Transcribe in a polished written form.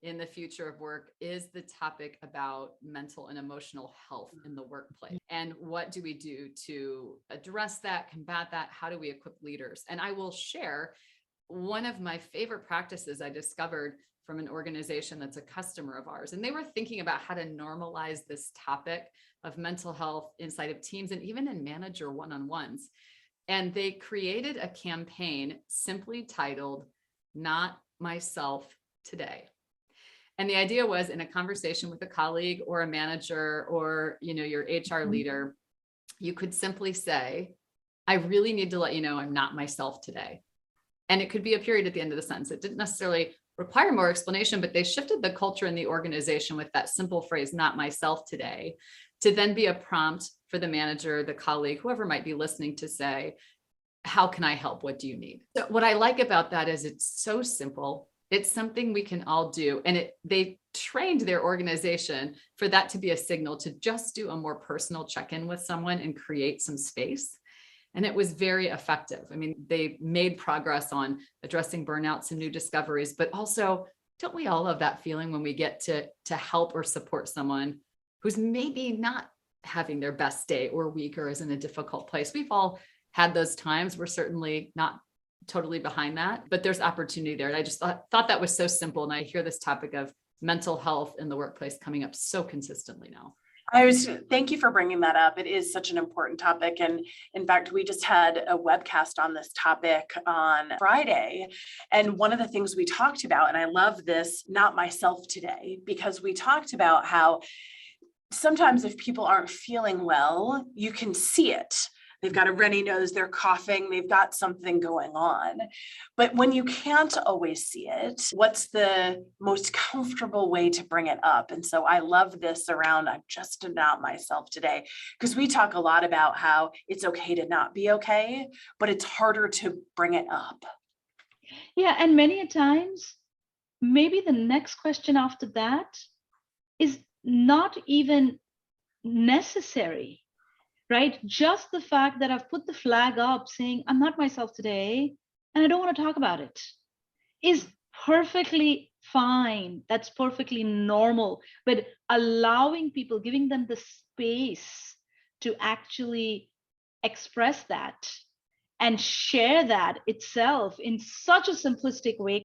in the future of work is the topic about mental and emotional health in the workplace. And what do we do to address that, combat that? How do we equip leaders? And I will share one of my favorite practices I discovered from an organization that's a customer of ours. And they were thinking about how to normalize this topic of mental health inside of teams and even in manager one-on-ones. And they created a campaign simply titled, "Not Myself Today." And the idea was, in a conversation with a colleague or a manager or, your HR leader, you could simply say, "I really need to let you know I'm not myself today." And it could be a period at the end of the sentence. It didn't necessarily require more explanation, but they shifted the culture in the organization with that simple phrase, "not myself today," to then be a prompt for the manager, the colleague, whoever might be listening, to say, "How can I help? What do you need?" So what I like about that is it's so simple. It's something we can all do. And they trained their organization for that to be a signal to just do a more personal check-in with someone and create some space. And it was very effective. I mean, they made progress on addressing burnout, some new discoveries, but also, don't we all have that feeling when we get to help or support someone who's maybe not having their best day or week or is in a difficult place? We've all had those times. We're certainly not totally behind that, but there's opportunity there. And I just thought that was so simple. And I hear this topic of mental health in the workplace coming up so consistently now. Thank you for bringing that up. It is such an important topic. And in fact, we just had a webcast on this topic on Friday. And one of the things we talked about, and I love this, "not myself today," because we talked about how sometimes if people aren't feeling well, you can see it. They've got a runny nose, they're coughing, they've got something going on. But when you can't always see it, what's the most comfortable way to bring it up? And so I love this around, "I'm just not myself today," because we talk a lot about how it's okay to not be okay, but it's harder to bring it up. Yeah, and many a times, maybe the next question after that is not even necessary. Right? Just the fact that I've put the flag up saying, "I'm not myself today, and I don't want to talk about it," is perfectly fine. That's perfectly normal. But allowing people, giving them the space to actually express that and share that itself in such a simplistic way